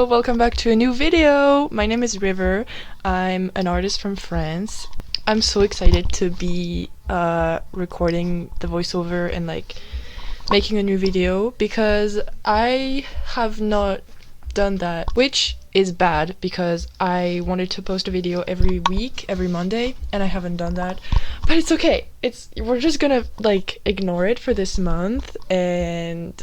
welcome back to a new video. My name is River. I'm an artist from France. I'm so excited to be recording the voiceover and like making a new video because I have not done that, which is bad because I wanted to post a video every week, every Monday, and I haven't done that. But it's okay. We're just gonna like ignore it for this month and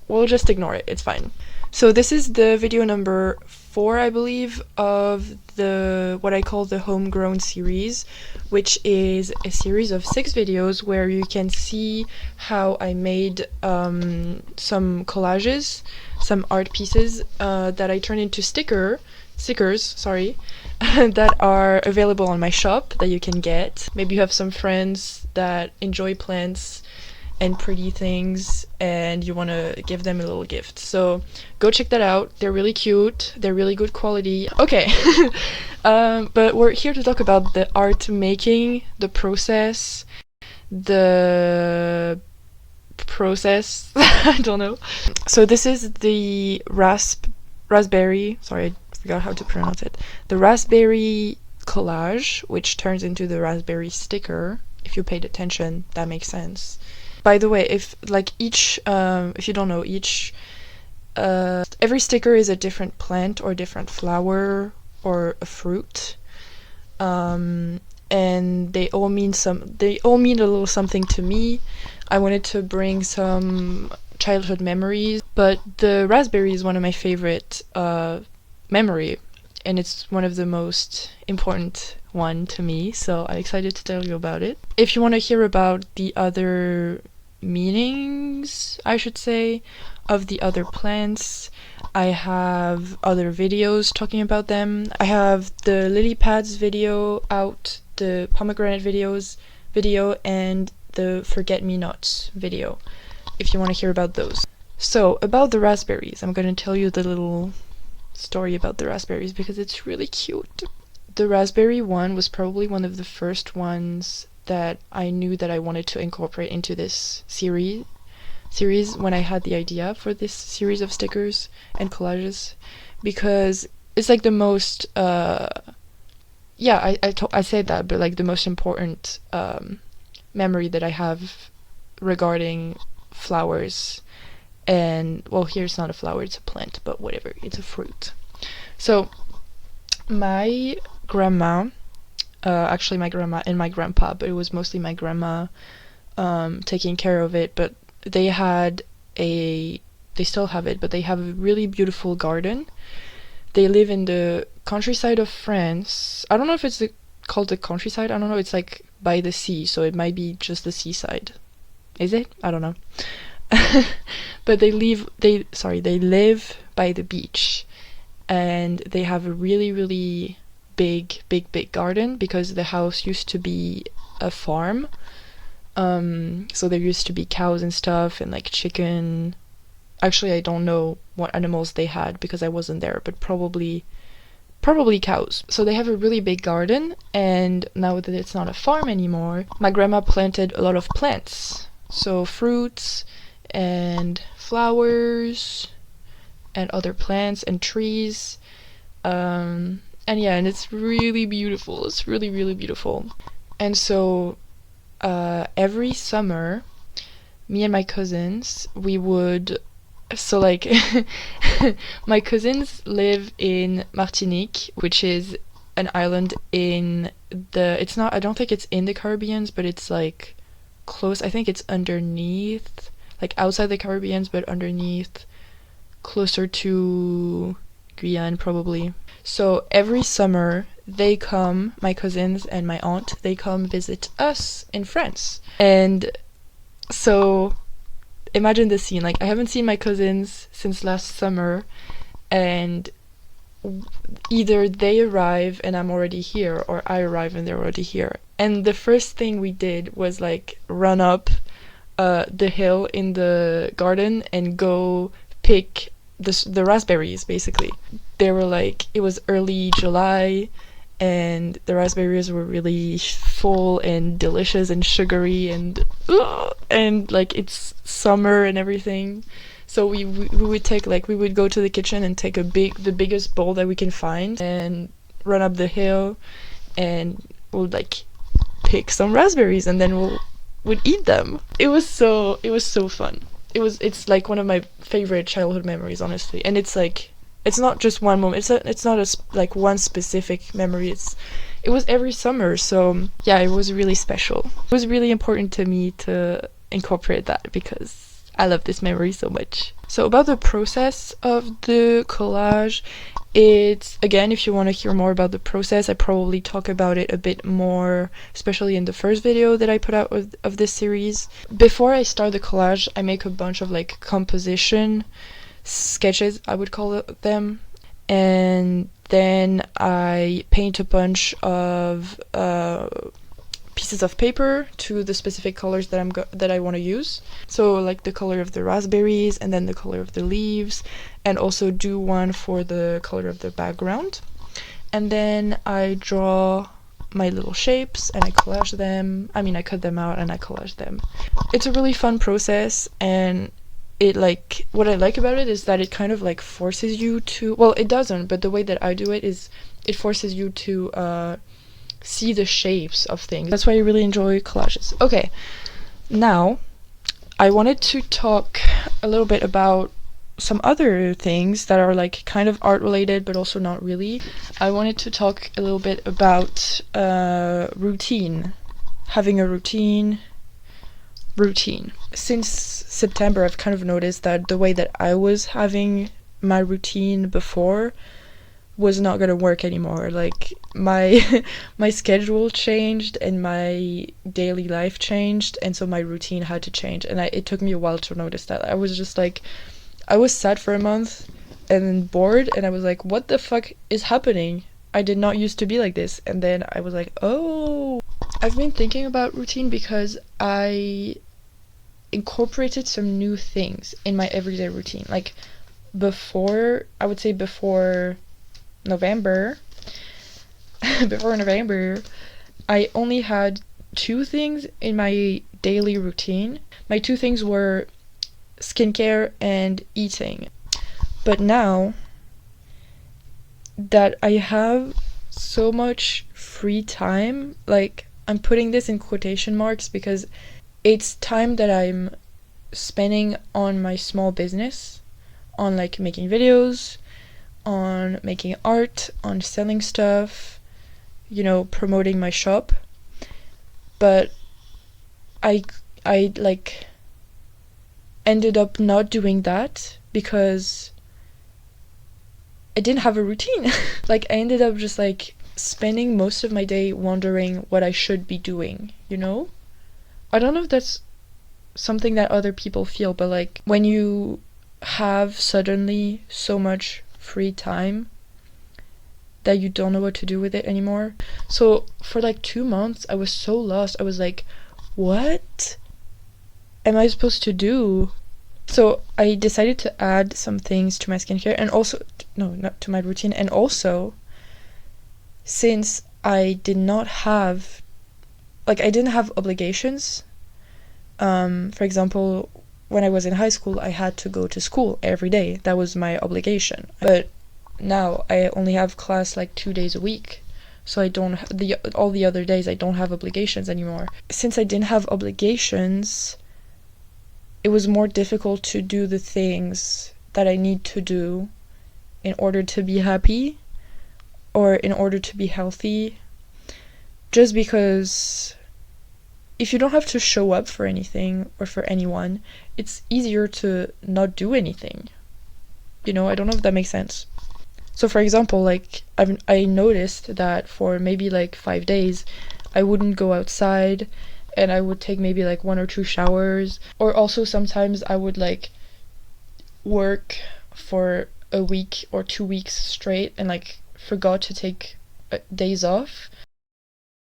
we'll just ignore it. It's fine. So this is the video number 4, I believe, of what I call the homegrown series, which is a series of 6 videos where you can see how I made some collages, some art pieces that I turned into stickers, that are available on my shop that you can get. Maybe you have some friends that enjoy plants and pretty things and you want to give them a little gift, so go check that out. They're really cute, they're really good quality. Okay. But we're here to talk about the art making, the process, I don't know. So this is the raspberry, sorry, I forgot how to pronounce it, the raspberry collage, which turns into the raspberry sticker. If you paid attention, that makes sense. By the way, if you don't know, every sticker is a different plant or different flower or a fruit, and they all mean a little something to me. I wanted to bring some childhood memories, but the raspberry is one of my favorite memory, and it's one of the most important one to me, so I'm excited to tell you about it. If you want to hear about the other meanings, I should say, of the other plants, I have other videos talking about them. I have the lily pads video out, the pomegranate video, and the forget-me-nots video, if you want to hear about those. So, about the raspberries, I'm going to tell you the little story about the raspberries because it's really cute. The raspberry one was probably one of the first ones that I knew that I wanted to incorporate into this series when I had the idea for this series of stickers and collages, because it's like the most I said that, but like the most important memory that I have regarding flowers. And well, here it's not a flower, it's a plant, but whatever, it's a fruit. So my grandma, actually my grandma and my grandpa, but it was mostly my grandma taking care of it, but they still have it, but they have a really beautiful garden. They live in the countryside of France. I don't know if it's called the countryside, I don't know, it's like by the sea, so it might be just the seaside. Is it? I don't know. But they live by the beach, and they have a really, really big garden because the house used to be a farm. So there used to be cows and stuff and like chicken. Actually, I don't know what animals they had because I wasn't there, but probably cows. So they have a really big garden, and now that it's not a farm anymore, my grandma planted a lot of plants. So fruits and flowers and other plants and trees, and it's really beautiful. It's really, really beautiful. And so every summer, me and my cousins, my cousins live in Martinique, which is an island I don't think it's in the Caribbean, but it's like close. I think it's underneath, like outside the Caribbean, but underneath, closer to Guyane probably. So every summer they come, my cousins and my aunt, they come visit us in France. And so imagine the scene, like I haven't seen my cousins since last summer, and either they arrive and I'm already here, or I arrive and they're already here. And the first thing we did was like run up the hill in the garden and go pick the raspberries, basically. They were like, it was early July and the raspberries were really full and delicious and sugary and like it's summer and everything. So we would take, like, we would go to the kitchen and take the biggest bowl that we can find and run up the hill, and we'll like pick some raspberries, and then would eat them. It was so fun. It's like one of my favorite childhood memories, honestly. And it's like, it's not just one moment. It's not like one specific memory. It was every summer. So yeah, it was really special. It was really important to me to incorporate that because I love this memory so much. So about the process of the collage, it's, again, if you want to hear more about the process, I probably talk about it a bit more, especially in the first video that I put out of this series. Before I start the collage, I make a bunch of like composition sketches, I would call them, and then I paint a bunch of pieces of paper to the specific colors that I want to use. So like the color of the raspberries, and then the color of the leaves, and also do one for the color of the background. And then I draw my little shapes and I collage them. I mean, I cut them out and I collage them. It's a really fun process, and it, like, what I like about it is that it kind of like forces you to, well, it doesn't, but the way that I do it is it forces you to see the shapes of things. That's why I really enjoy collages. Okay, now I wanted to talk a little bit about some other things that are like kind of art related but also not really. I wanted to talk a little bit about routine. Having a routine. Since September, I've kind of noticed that the way that I was having my routine before was not gonna work anymore. Like my my schedule changed and my daily life changed, and so my routine had to change, and it took me a while to notice that. I was just like, I was sad for a month and bored, and I was like, what the fuck is happening? I did not used to be like this. And then I was like, oh, I've been thinking about routine because I incorporated some new things in my everyday routine. Like before, I would say before November, I only had 2 things in my daily routine. My 2 things were skincare and eating. But now that I have so much free time, like, I'm putting this in quotation marks because it's time that I'm spending on my small business, on like making videos, on making art, on selling stuff, you know, promoting my shop. But I like ended up not doing that because I didn't have a routine. Like I ended up just like spending most of my day wondering what I should be doing, you know? I don't know if that's something that other people feel, but like when you have suddenly so much free time that you don't know what to do with it anymore. So for like 2 months I was so lost. I was like, what am I supposed to do? So I decided to add some things to my skincare, and also, no, not to my routine. And also, since I didn't have obligations, for example, when I was in high school, I had to go to school every day. That was my obligation. But now I only have class like 2 days a week. So I don't all the other days I don't have obligations anymore. Since I didn't have obligations, it was more difficult to do the things that I need to do in order to be happy or in order to be healthy. Just because if you don't have to show up for anything or for anyone, it's easier to not do anything. You know, I don't know if that makes sense. So for example, like I noticed that for maybe like 5 days, I wouldn't go outside, and I would take maybe like 1 or 2 showers. Or also sometimes I would like work for a week or 2 weeks straight and like forgot to take days off.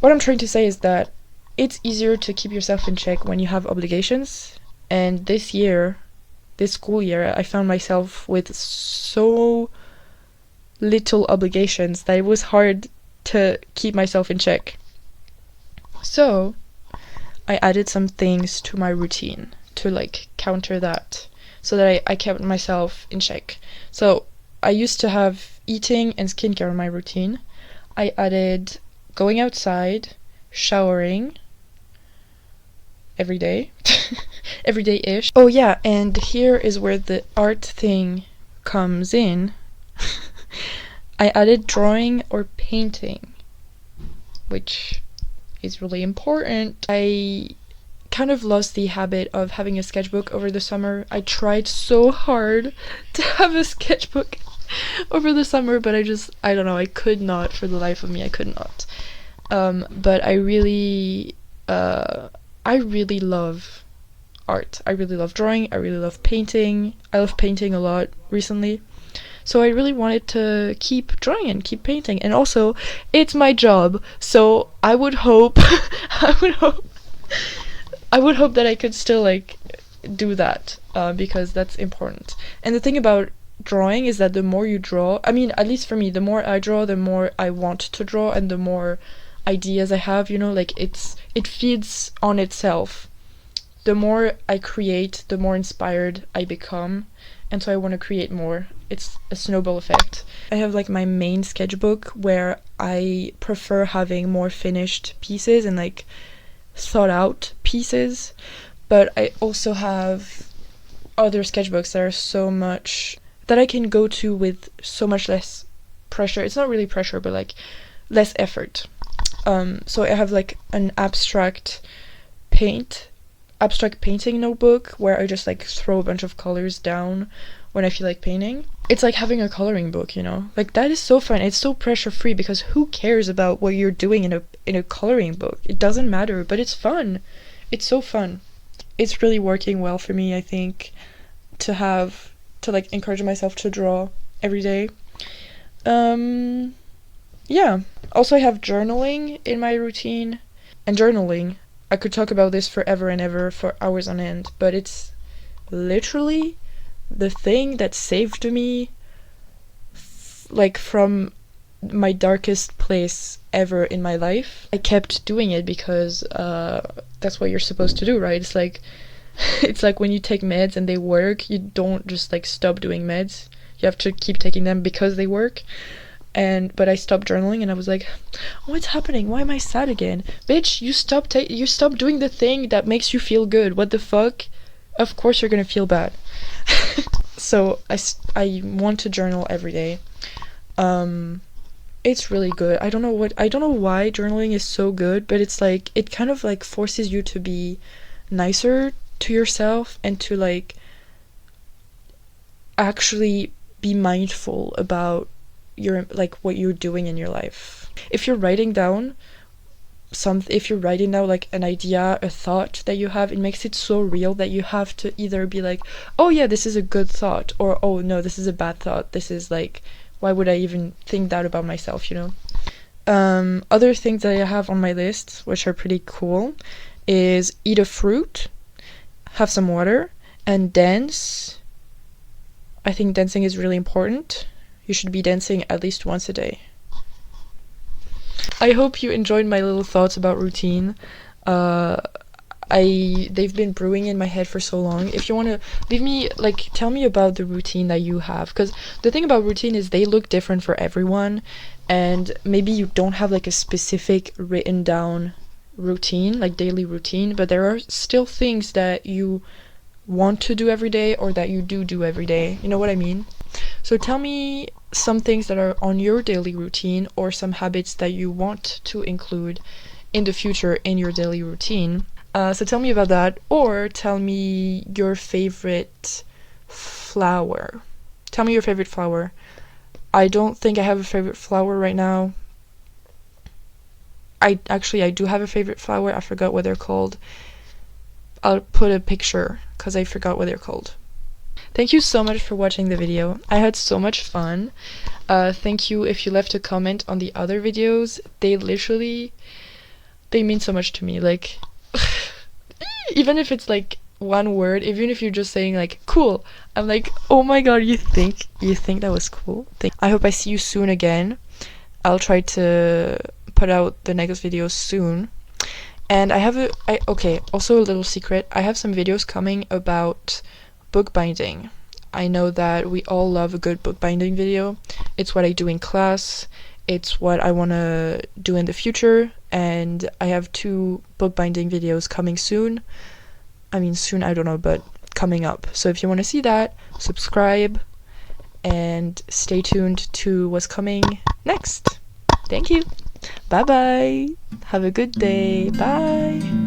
What I'm trying to say is that it's easier to keep yourself in check when you have obligations. And this school year, I found myself with so little obligations that it was hard to keep myself in check. So I added some things to my routine to like counter that. so that I kept myself in check. So I used to have eating and skincare in my routine. I added going outside, showering every day, every day-ish. Oh yeah, and here is where the art thing comes in. I added drawing or painting, which is really important. I kind of lost the habit of having a sketchbook over the summer. I tried so hard to have a sketchbook over the summer, but I don't know, I could not, for the life of me, I could not. But I really love art. I really love drawing. I really love painting. I love painting a lot recently. So I really wanted to keep drawing and keep painting. And also, it's my job. So I would hope, I would hope that I could still like do that, because that's important. And the thing about drawing is that the more you draw, I mean, at least for me, the more I draw, the more I want to draw, and the more ideas I have, you know, like it feeds on itself. The more I create, the more inspired I become, and so I want to create more. It's a snowball effect. I have like my main sketchbook where I prefer having more finished pieces and like thought out pieces, but I also have other sketchbooks that are so much that I can go to with so much less pressure. It's not really pressure, but like less effort. So I have like an abstract painting notebook where I just like throw a bunch of colors down when I feel like painting. It's like having a coloring book, you know? Like that is so fun. It's so pressure free because who cares about what you're doing in a coloring book? It doesn't matter, but it's fun. It's so fun. It's really working well for me, I think, to like encourage myself to draw every day. Yeah. Also, I have journaling in my routine. And journaling, I could talk about this forever and ever for hours on end, but it's literally the thing that saved me like from my darkest place ever in my life. I kept doing it because that's what you're supposed to do, right? It's like when you take meds and they work, you don't just like stop doing meds. You have to keep taking them because they work. But I stopped journaling and I was like, what's happening? Why am I sad again? Bitch, you stop doing the thing that makes you feel good. What the fuck? Of course you're gonna feel bad. So I want to journal every day. It's really good. I don't know why journaling is so good, but it's like it kind of like forces you to be nicer to yourself and to like actually be mindful about what you're doing in your life. If you're writing down like an idea, a thought that you have, it makes it so real that you have to either be like, oh yeah, this is a good thought, or oh no, this is a bad thought. This is like, why would I even think that about myself, you know? Other things that I have on my list, which are pretty cool, is eat a fruit, have some water, and dance. I think dancing is really important. You should be dancing at least once a day. I hope you enjoyed my little thoughts about routine. They've been brewing in my head for so long. If you want to leave me, like, tell me about the routine that you have, because the thing about routine is they look different for everyone, and maybe you don't have like a specific written down routine, like daily routine, but there are still things that you want to do every day or that you do every day. You know what I mean? So tell me some things that are on your daily routine or some habits that you want to include in the future in your daily routine. So tell me about that, or tell me your favorite flower. Tell me your favorite flower. I don't think I have a favorite flower right now. I do have a favorite flower. I forgot what they're called. I'll put a picture because I forgot what they're called. Thank you so much for watching the video. I had so much fun. Thank you if you left a comment on the other videos. They mean so much to me. Like, even if it's like one word, even if you're just saying like cool, I'm like, oh my god, you think that was cool? I hope I see you soon again. I'll try to put out the next video soon. And also a little secret, I have some videos coming about bookbinding. I know that we all love a good bookbinding video. It's what I do in class. It's what I want to do in the future, and I have 2 bookbinding videos coming soon. I mean, soon, I don't know, but coming up. So if you want to see that, subscribe and stay tuned to what's coming next. Thank you. Bye bye. Have a good day. Bye.